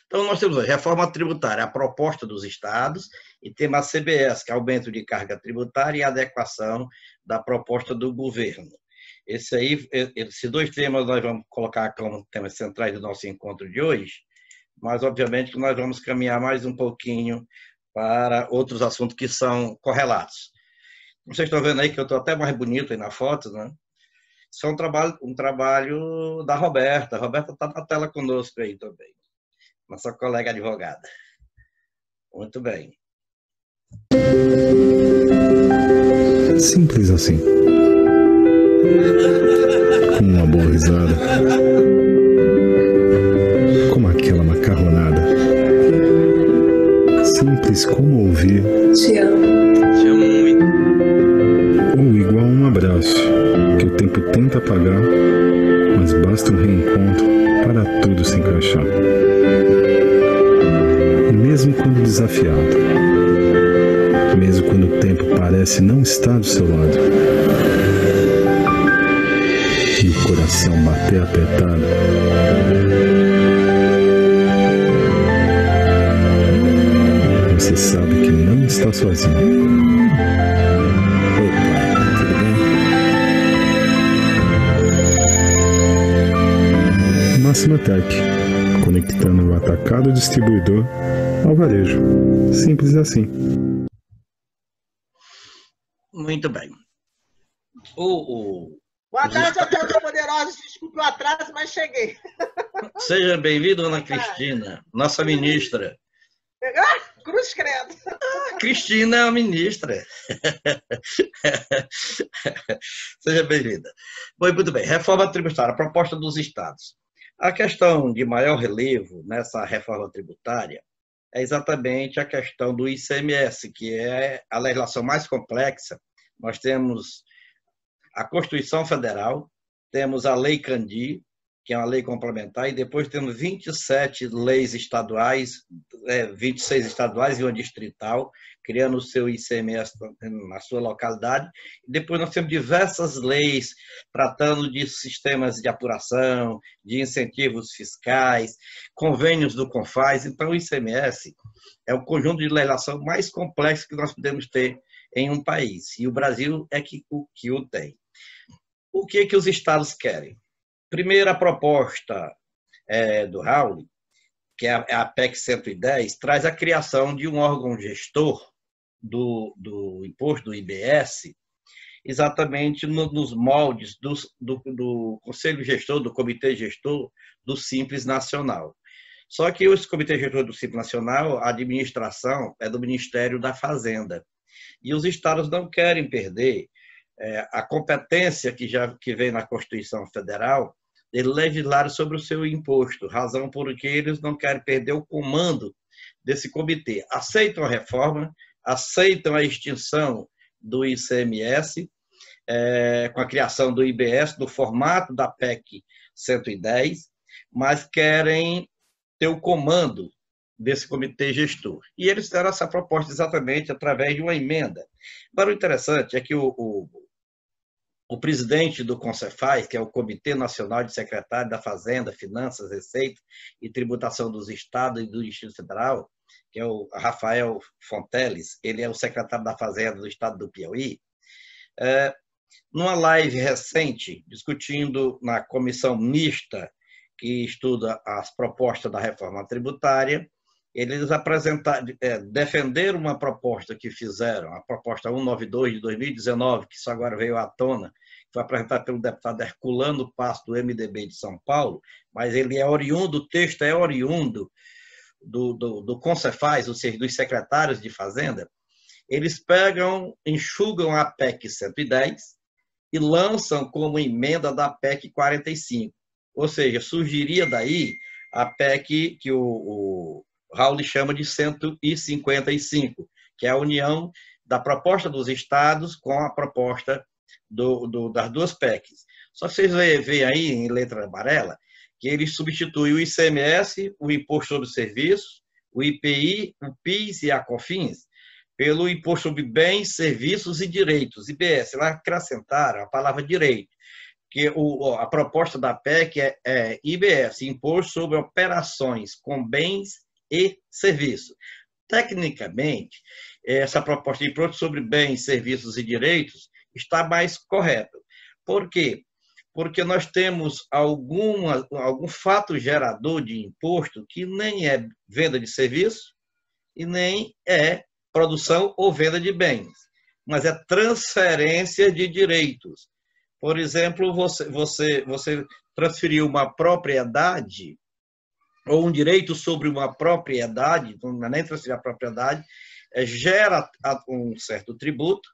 Então, nós temos a reforma tributária, a proposta dos estados, e temos a CBS, que é aumento de carga tributária e adequação da proposta do governo. Esses dois temas nós vamos colocar como temas centrais do nosso encontro de hoje, mas, obviamente, que nós vamos caminhar mais um pouquinho para outros assuntos que são correlatos. Vocês estão vendo aí que eu estou até mais bonito aí na foto, né? Isso é um trabalho da Roberta. A Roberta está na tela conosco aí também, nossa colega advogada. Muito bem. Simples assim. Com uma boa risada. Como aquela macarronada. Simples como ouvir. Te amo. Te amo muito. Ou igual um abraço, que o tempo tenta apagar, mas basta um reencontro para tudo se encaixar. E mesmo quando desafiado, mesmo quando o tempo parece não estar do seu lado, e o coração bater apertado, você sabe que não está sozinho. Máxima Tech, conectando o atacado distribuidor ao varejo. Simples assim. Muito bem. Boa tarde a todos poderosos. Desculpe o atraso, mas cheguei. Seja bem-vindo, Ana Cristina, nossa ministra. Cruz credo. Cristina é a ministra. Seja bem-vinda. Muito bem. Reforma tributária, proposta dos estados. A questão de maior relevo nessa reforma tributária é exatamente a questão do ICMS, que é a legislação mais complexa. Nós temos a Constituição Federal, temos a Lei Candir, que é uma lei complementar, e depois temos 27 leis estaduais, 26 estaduais e uma distrital, criando o seu ICMS na sua localidade. Depois nós temos diversas leis tratando de sistemas de apuração, de incentivos fiscais, convênios do CONFAS. Então, o ICMS é o conjunto de legislação mais complexo que nós podemos ter em um país, e o Brasil é o que o tem. O que os estados querem? Primeira proposta do Raul, que é a PEC 110, traz a criação de um órgão gestor do imposto do IBS, exatamente nos moldes do Conselho Gestor, do Comitê Gestor do Simples Nacional. Só que esse Comitê Gestor do Simples Nacional, a administração é do Ministério da Fazenda. E os estados não querem perder a competência que vem na Constituição Federal de legislar sobre o seu imposto, razão por que eles não querem perder o comando desse comitê. Aceitam a reforma, aceitam a extinção do ICMS, com a criação do IBS, no formato da PEC 110, mas querem ter o comando desse comitê gestor. E eles fizeram essa proposta exatamente através de uma emenda. Agora, o interessante é que o presidente do CONCEFAZ, que é o Comitê Nacional de Secretários da Fazenda, Finanças, Receita e Tributação dos Estados e do Distrito Federal, que é o Rafael Fonteles, ele é o secretário da Fazenda do Estado do Piauí, numa live recente, discutindo na comissão mista que estuda as propostas da reforma tributária, eles defenderam uma proposta que fizeram, a proposta 192 de 2019, que só agora veio à tona, que foi apresentada pelo deputado Herculano Passo, do MDB de São Paulo, mas ele é oriundo, o texto é oriundo do CONCEFAZ, ou seja, dos secretários de Fazenda. Eles enxugam a PEC 110 e lançam como emenda da PEC 45. Ou seja, surgiria daí a PEC que o Raul chama de 155, que é a união da proposta dos estados com a proposta das duas PECs. Só que vocês veem aí, em letra amarela, que eles substituem o ICMS, o Imposto sobre Serviços, o IPI, o PIS e a COFINS, pelo Imposto sobre Bens, Serviços e Direitos, IBS. Lá acrescentaram a palavra direito, que a proposta da PEC é IBS, Imposto sobre Operações com Bens e Serviços. Tecnicamente, essa proposta de imposto sobre bens, serviços e direitos está mais correta. Por quê? Porque nós temos algum fato gerador de imposto que nem é venda de serviço e nem é produção ou venda de bens, mas é transferência de direitos. Por exemplo, você transferiu uma propriedade ou um direito sobre uma propriedade, não é nem transferir a propriedade, gera um certo tributo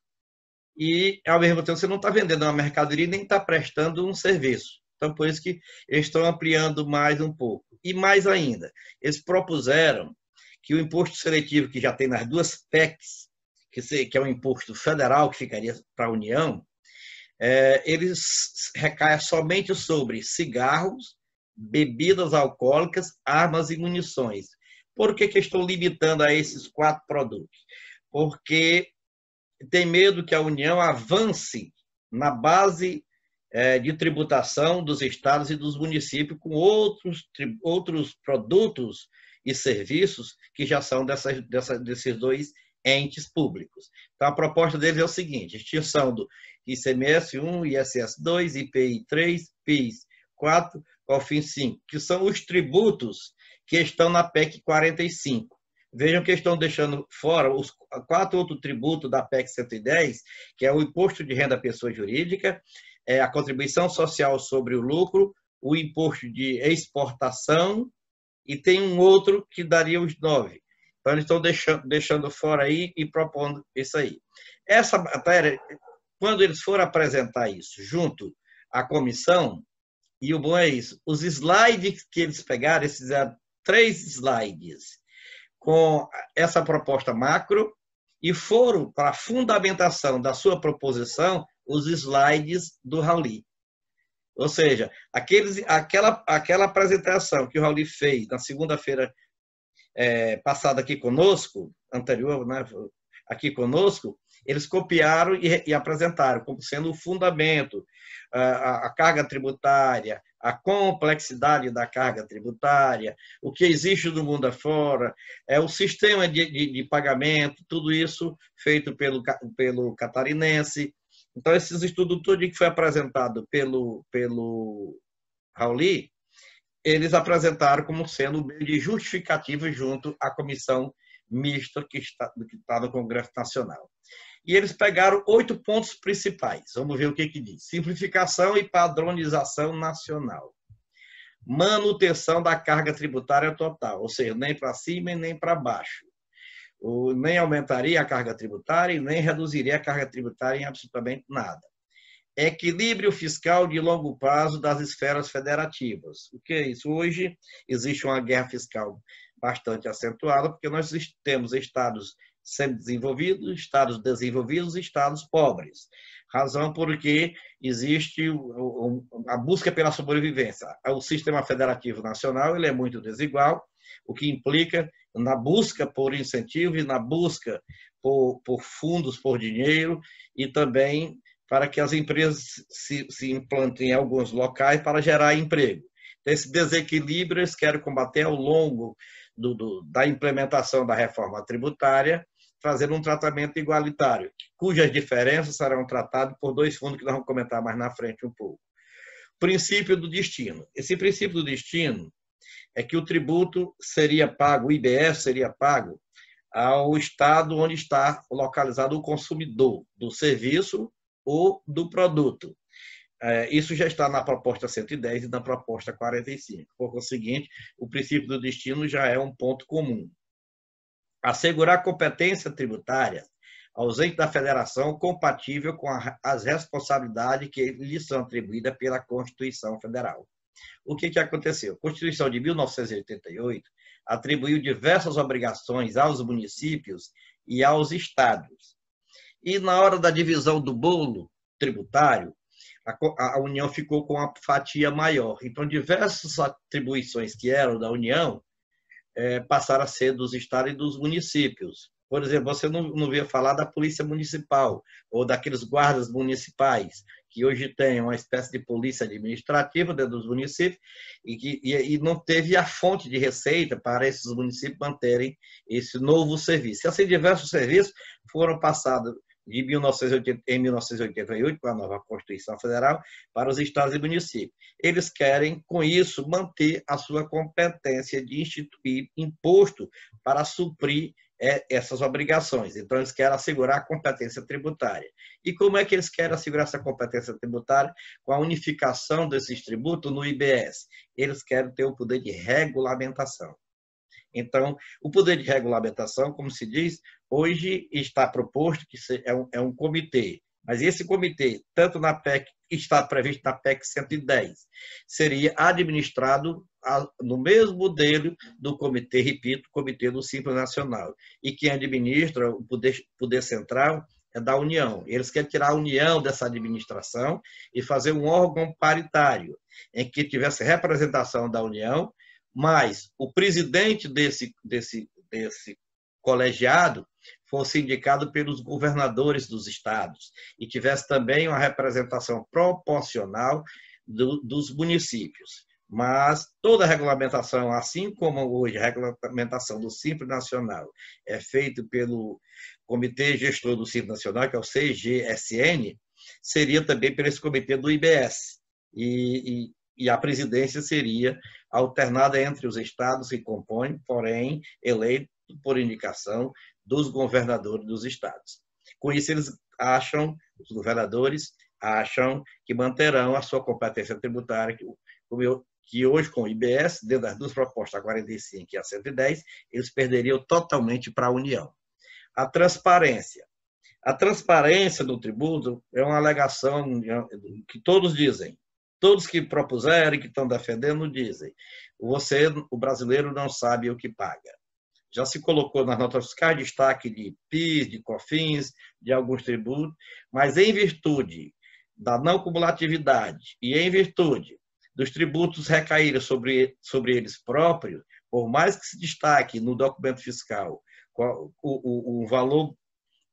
e, ao mesmo tempo, você não está vendendo uma mercadoria nem está prestando um serviço. Então, por isso que eles estão ampliando mais um pouco. E mais ainda, eles propuseram que o imposto seletivo que já tem nas duas PECs, que é um imposto federal que ficaria para a União, eles recaem somente sobre cigarros, bebidas alcoólicas, armas e munições. Por que estão limitando a esses 4 produtos? Porque tem medo que a União avance na base de tributação dos estados e dos municípios com outros produtos e serviços que já são desses 2 entes públicos. Então, a proposta deles é o seguinte: extinção do ICMS 1, ISS 2, IPI 3, PIS 4, COFINS 5, que são os tributos que estão na PEC 45. Vejam que estão deixando fora os 4 outros tributos da PEC 110, que é o imposto de renda à pessoa jurídica, a contribuição social sobre o lucro, o imposto de exportação, e tem um outro que daria os 9. Então, eles estão deixando fora aí e propondo isso aí. Essa matéria, quando eles forem apresentar isso junto à comissão, e o bom é isso, os slides que eles pegaram, eles fizeram 3 slides com essa proposta macro e foram para a fundamentação da sua proposição os slides do Rauli. Ou seja, aquela apresentação que o Rauli fez na segunda-feira passada aqui conosco, anterior, né, aqui conosco, eles copiaram e apresentaram como sendo o fundamento, a carga tributária, a complexidade da carga tributária, o que existe do mundo afora, o sistema de pagamento, tudo isso feito pelo catarinense. Então, esses estudos todo que foi apresentado pelo Rauli, eles apresentaram como sendo um meio de justificativa junto à comissão mista que está no Congresso Nacional. E eles pegaram 8 pontos principais. Vamos ver o que diz. Simplificação e padronização nacional. Manutenção da carga tributária total, ou seja, nem para cima e nem para baixo. Nem aumentaria a carga tributária e nem reduziria a carga tributária em absolutamente nada. Equilíbrio fiscal de longo prazo das esferas federativas. O que é isso? Hoje existe uma guerra fiscal bastante acentuada, porque nós temos estados semi-desenvolvidos, estados desenvolvidos e estados pobres. Razão porque existe a busca pela sobrevivência. O sistema federativo nacional ele é muito desigual, o que implica na busca por incentivos, na busca por fundos, por dinheiro, e também para que as empresas se implantem em alguns locais para gerar emprego. Então, esse desequilíbrio eles querem combater ao longo da implementação da reforma tributária, trazendo um tratamento igualitário, cujas diferenças serão tratadas por 2 fundos que nós vamos comentar mais na frente um pouco. Princípio do destino. Esse princípio do destino é que o tributo seria pago, o IBS seria pago ao estado onde está localizado o consumidor do serviço ou do produto. Isso já está na proposta 110 e na proposta 45. Por conseguinte, o princípio do destino já é um ponto comum. Assegurar competência tributária aos entes da federação compatível com as responsabilidades que lhes são atribuídas pela Constituição Federal. O que aconteceu? A Constituição de 1988 atribuiu diversas obrigações aos municípios e aos estados. E na hora da divisão do bolo tributário, a União ficou com uma fatia maior. Então, diversas atribuições que eram da União passaram a ser dos estados e dos municípios. Por exemplo, você não via falar da polícia municipal ou daqueles guardas municipais, que hoje tem uma espécie de polícia administrativa dentro dos municípios e não teve a fonte de receita para esses municípios manterem esse novo serviço. E assim, diversos serviços foram passados em 1988, com a nova Constituição Federal, para os estados e municípios. Eles querem, com isso, manter a sua competência de instituir imposto para suprir essas obrigações. Então, eles querem assegurar a competência tributária. E como é que eles querem assegurar essa competência tributária? Com a unificação desses tributos no IBS. Eles querem ter o poder de regulamentação. Então, o poder de regulamentação, como se diz, hoje está proposto que é um comitê, mas esse comitê, tanto na PEC, está previsto na PEC 110, seria administrado no mesmo modelo do comitê, repito, comitê do Simples Nacional. E quem administra o poder central é da União. Eles querem tirar a União dessa administração e fazer um órgão paritário, em que tivesse representação da União, mas o presidente desse colegiado fosse indicado pelos governadores dos estados e tivesse também uma representação proporcional dos municípios. Mas toda a regulamentação, assim como hoje a regulamentação do Simples Nacional é feita pelo Comitê Gestor do Simples Nacional, que é o CGSN, seria também por esse comitê do IBS. E a presidência seria alternada entre os estados que compõem, porém, eleito por indicação dos governadores dos estados. Com isso, eles acham, os governadores acham que manterão a sua competência tributária, que hoje, com o IBS, dentro das duas propostas, a 45 e a 110, eles perderiam totalmente para a União. A transparência. A transparência do tributo é uma alegação que todos dizem. Todos que propuseram, que estão defendendo, dizem: o brasileiro não sabe o que paga. Já se colocou nas notas fiscais destaque de PIS, de COFINS, de alguns tributos, mas em virtude da não cumulatividade e em virtude dos tributos recaírem sobre eles próprios, por mais que se destaque no documento fiscal o valor,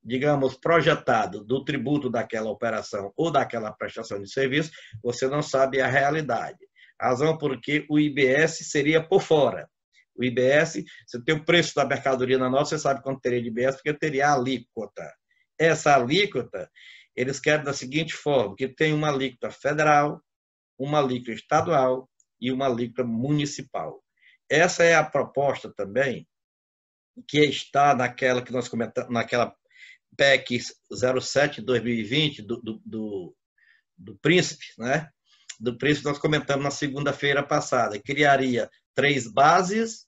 digamos, projetado do tributo daquela operação ou daquela prestação de serviço, você não sabe a realidade. Razão porque o IBS seria por fora. O IBS, você tem o preço da mercadoria na nota, você sabe quanto teria de IBS, porque teria a alíquota. Essa alíquota, eles querem da seguinte forma, que tem uma alíquota federal, uma alíquota estadual e uma alíquota municipal. Essa é a proposta também, que está naquela que nós comentamos, naquela PEC 07/2020 do Príncipe, né? Do Príncipe nós comentamos na segunda-feira passada. Criaria 3 bases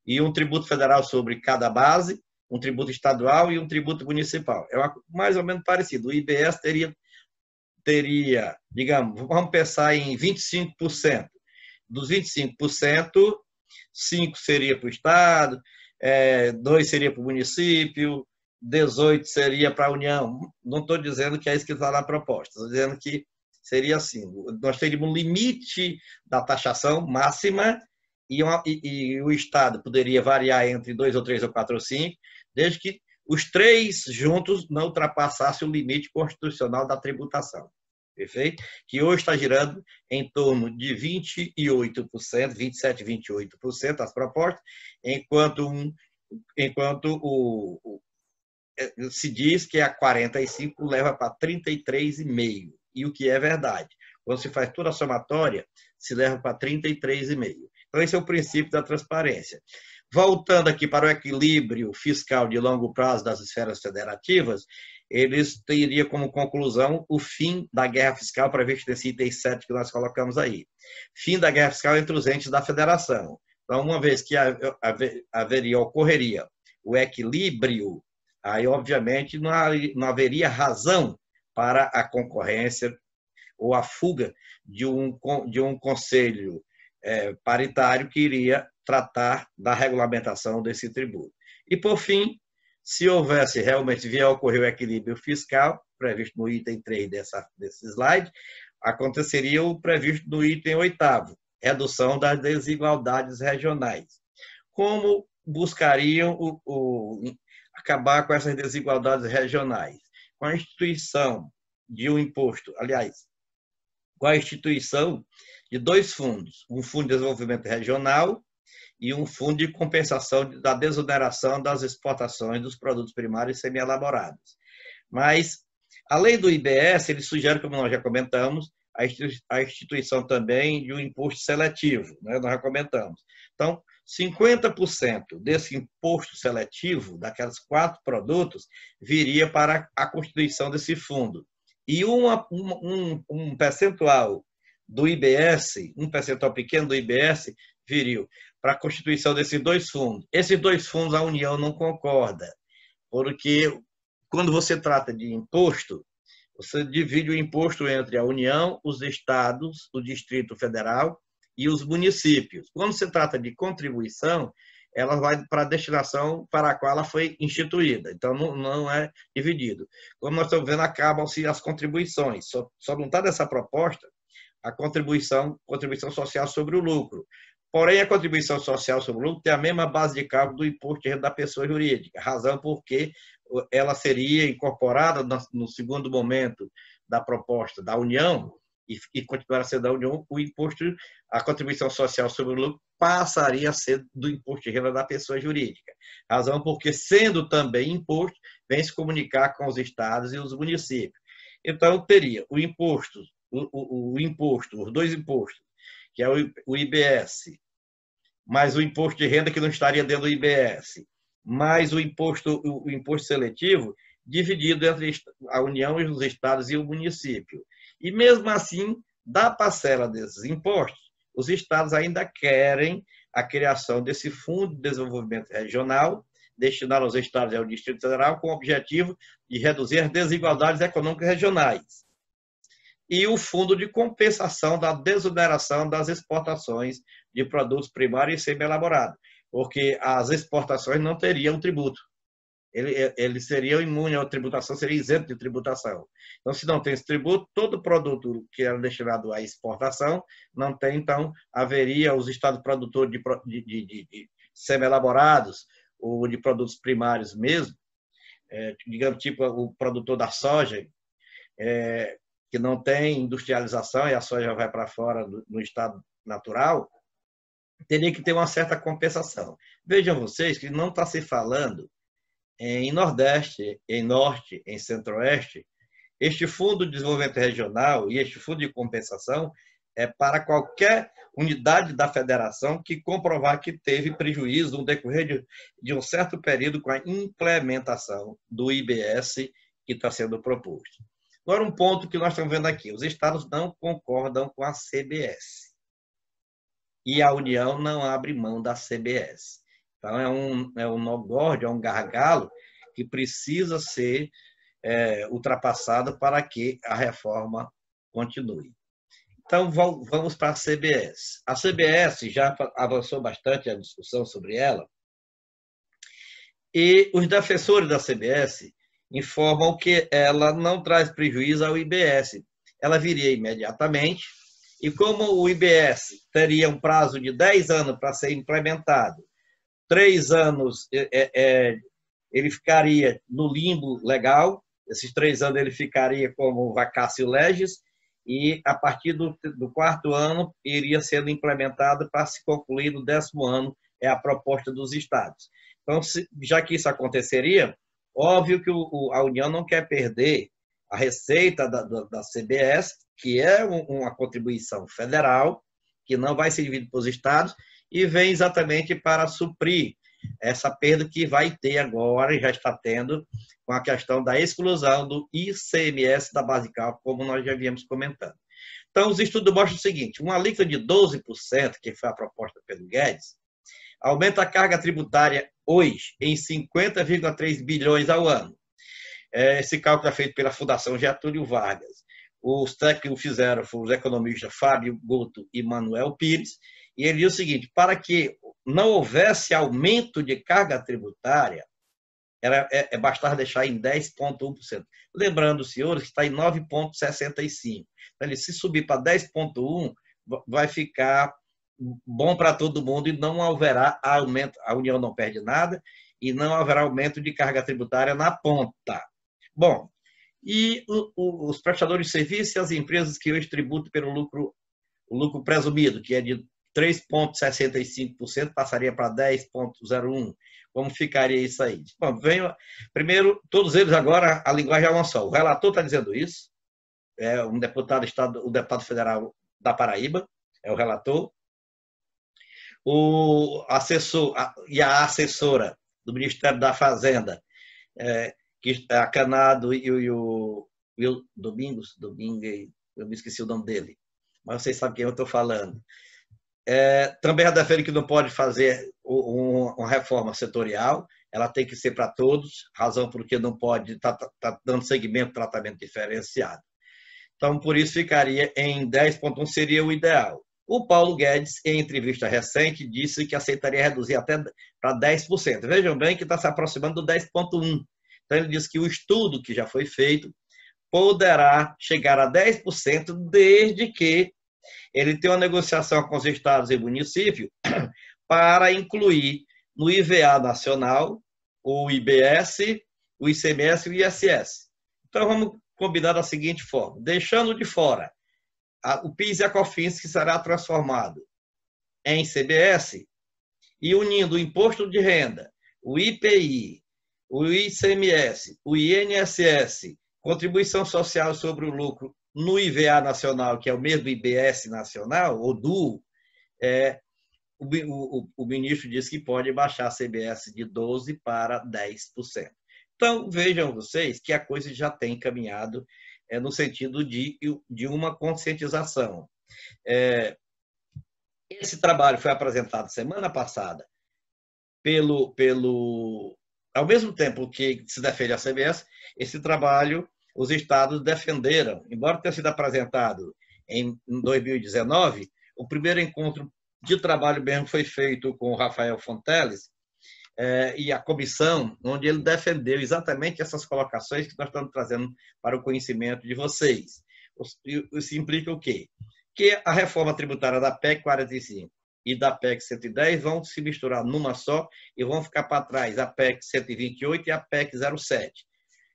e um tributo federal sobre cada base, um tributo estadual e um tributo municipal. É mais ou menos parecido. O IBS teria, digamos, vamos pensar em 25%. Dos 25%, 5 seria para o Estado, 2 seria para o município, 18 seria para a União. Não estou dizendo que é isso que está na proposta, estou dizendo que seria assim. Nós teríamos um limite da taxação máxima e o Estado poderia variar entre 2 ou 3 ou 4 ou 5, desde que os 3 juntos não ultrapassassem o limite constitucional da tributação. Perfeito? Que hoje está girando em torno de 28%, 27%, 28% as propostas, enquanto se diz que a 45 leva para 33,5%, e o que é verdade. Quando se faz toda a somatória, se leva para 33,5%. Então, esse é o princípio da transparência. Voltando aqui para o equilíbrio fiscal de longo prazo das esferas federativas, eles teriam como conclusão o fim da guerra fiscal previsto nesse item 7 que nós colocamos aí. Fim da guerra fiscal entre os entes da federação. Então, uma vez que ocorreria o equilíbrio, aí, obviamente, não haveria razão para a concorrência ou a fuga de um conselho paritário que iria tratar da regulamentação desse tributo. E, por fim, se houvesse realmente vier a ocorrer o equilíbrio fiscal, previsto no item 3 desse slide, aconteceria o previsto no item 8º, redução das desigualdades regionais. Como buscariam acabar com essas desigualdades regionais, com a instituição de um imposto, aliás, com a instituição de dois fundos, um fundo de desenvolvimento regional e um fundo de compensação da desoneração das exportações dos produtos primários semi-elaborados. Mas, além do IBS, ele sugere, como nós já comentamos, a instituição também de um imposto seletivo, né? Nós já comentamos. Então, 50% desse imposto seletivo, daqueles 4 produtos, viria para a constituição desse fundo. E um percentual do IBS, um percentual pequeno do IBS, viria para a constituição desses 2 fundos. Esses 2 fundos a União não concorda, porque quando você trata de imposto, você divide o imposto entre a União, os estados, o Distrito Federal e os municípios. Quando se trata de contribuição, ela vai para a destinação para a qual ela foi instituída. Então, não é dividido. Como nós estamos vendo, acabam-se as contribuições. Só não está nessa proposta a contribuição social sobre o lucro. Porém, a contribuição social sobre o lucro tem a mesma base de cálculo do imposto de renda da pessoa jurídica, razão porque ela seria incorporada no segundo momento da proposta da União e continuará sendo da União, o imposto, a contribuição social sobre o lucro passaria a ser do imposto de renda da pessoa jurídica. Razão porque, sendo também imposto, vem se comunicar com os estados e os municípios. Então, teria o imposto, os 2 impostos, que é o IBS, mais o imposto de renda que não estaria dentro do IBS, mais o imposto seletivo, dividido entre a União e os estados e o município. E mesmo assim, da parcela desses impostos, os estados ainda querem a criação desse Fundo de Desenvolvimento Regional, destinado aos estados e ao Distrito Federal, com o objetivo de reduzir as desigualdades econômicas regionais. E o Fundo de Compensação da Desoneração das Exportações de produtos primários e semi-elaborados, porque as exportações não teriam tributo. Eles seriam imunes à tributação, seria isento de tributação. Então, se não tem esse tributo, todo produto que era destinado à exportação não tem, então, haveria os estados produtores de semi-elaborados ou de produtos primários mesmo, digamos, tipo o produtor da soja, que não tem industrialização e a soja vai para fora no estado natural, teria que ter uma certa compensação. Vejam vocês que não está se falando em Nordeste, em Norte, em Centro-Oeste. Este Fundo de Desenvolvimento Regional e este Fundo de Compensação é para qualquer unidade da federação que comprovar que teve prejuízo no decorrer de um certo período com a implementação do IBS que está sendo proposto. Agora, um ponto que nós estamos vendo aqui. Os estados não concordam com a CBS. E a União não abre mão da CBS. Então, é um nó gordo, é um gargalo que precisa ser ultrapassado para que a reforma continue. Então, vamos para a CBS. A CBS já avançou bastante a discussão sobre ela, e os defensores da CBS informam que ela não traz prejuízo ao IBS. Ela viria imediatamente, e como o IBS teria um prazo de 10 anos para ser implementado, 3 anos ele ficaria no limbo legal, esses 3 anos ele ficaria como vacatio legis, e a partir do 4º ano iria sendo implementado para se concluir no 10º ano, é a proposta dos estados. Então, já que isso aconteceria, óbvio que a União não quer perder a receita da CBS, que é uma contribuição federal, que não vai ser dividida para os estados, e vem exatamente para suprir essa perda que vai ter agora, e já está tendo, com a questão da exclusão do ICMS da base de cálculo, como nós já viemos comentando. Então, os estudos mostram o seguinte: uma alíquota de 12%, que foi a proposta pelo Guedes, aumenta a carga tributária hoje em 50,3 bilhões ao ano. Esse cálculo é feito pela Fundação Getúlio Vargas. Os técnicos fizeram foram os economistas Fábio Goto e Manuel Pires, e ele diz o seguinte: para que não houvesse aumento de carga tributária, bastar deixar em 10,1%. Lembrando, senhores, que está em 9,65%. Então, se subir para 10,1%, vai ficar bom para todo mundo e não haverá aumento. A União não perde nada e não haverá aumento de carga tributária na ponta. Bom, e os prestadores de serviço e as empresas que hoje tributam pelo lucro, o lucro presumido, que é de 3,65%, passaria para 10,01%. Como ficaria isso aí? Bom, primeiro, todos eles agora, a linguagem é uma só. O relator está dizendo isso, é um deputado federal da Paraíba, é o relator. O assessor e a assessora do Ministério da Fazenda, que é a Canado e o Domingos, eu me esqueci o nome dele, mas vocês sabem quem eu estou falando. Também a defende que não pode fazer uma reforma setorial, ela tem que ser para todos, razão porque não pode estar dando segmento tratamento diferenciado. Então, por isso, ficaria em 10,1%, seria o ideal. O Paulo Guedes, em entrevista recente, disse que aceitaria reduzir até para 10%. Vejam bem que está se aproximando do 10,1%. Então, ele disse que o estudo que já foi feito poderá chegar a 10%, desde que ele tenha uma negociação com os estados e municípios para incluir no IVA nacional o IBS, o ICMS e o ISS. Então, vamos combinar da seguinte forma, deixando de fora o PIS e a COFINS, que será transformado em CBS, e unindo o imposto de renda, o IPI, o ICMS, o INSS, contribuição social sobre o lucro no IVA nacional, que é o mesmo IBS nacional, ou DU, o ministro disse que pode baixar a CBS de 12% para 10%. Então, vejam vocês que a coisa já tem caminhado no sentido de uma conscientização. Esse trabalho foi apresentado semana passada ao mesmo tempo que se defende a CBS, esse trabalho os estados defenderam, embora tenha sido apresentado em 2019, o primeiro encontro de trabalho mesmo foi feito com o Rafael Fonteles e a comissão, onde ele defendeu exatamente essas colocações que nós estamos trazendo para o conhecimento de vocês. Isso implica o quê? Que a reforma tributária da PEC 45 e da PEC 110 vão se misturar numa só e vão ficar para trás a PEC 128 e a PEC 07.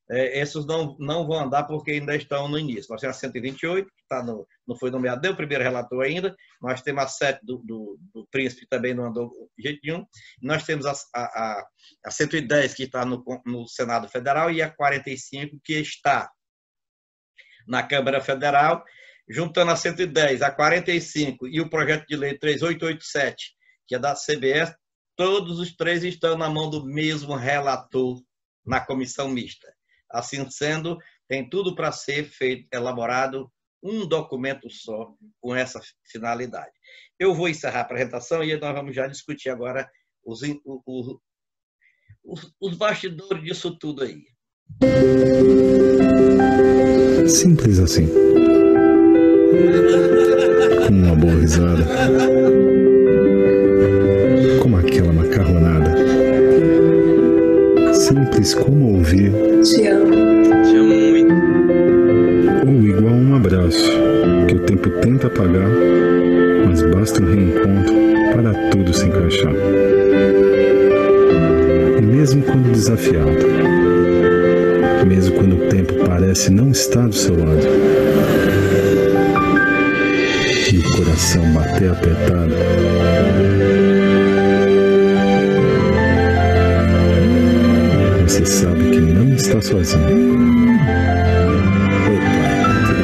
Esses não vão andar porque ainda estão no início. Nós temos a 128, que não foi nomeado, nem o primeiro relator ainda. Nós temos a 7 do Príncipe, que também não andou de jeito nenhum. Nós temos a 110, que está no Senado Federal, e a 45, que está na Câmara Federal. Juntando a 110, a 45 e o projeto de lei 3887, que é da CBS, todos os três estão na mão do mesmo relator na comissão mista. Assim sendo, tem tudo para ser elaborado um documento só com essa finalidade. Eu vou encerrar a apresentação e nós vamos já discutir agora os bastidores disso tudo aí. Simples assim. Com uma boa risada, como aquela macarronada, simples como ouvir te amo muito, ou igual um abraço que o tempo tenta apagar, mas basta um reencontro para tudo se encaixar. E mesmo quando desafiado, mesmo quando o tempo parece não estar do seu lado, e o coração bater apertado, você sabe que não está sozinho. Oi, pai, tudo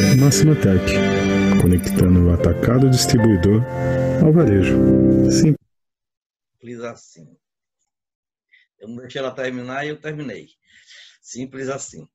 bem? Máxima Tech, conectando o atacado distribuidor ao varejo. Simples assim. Eu não deixei ela terminar e eu terminei. Simples assim.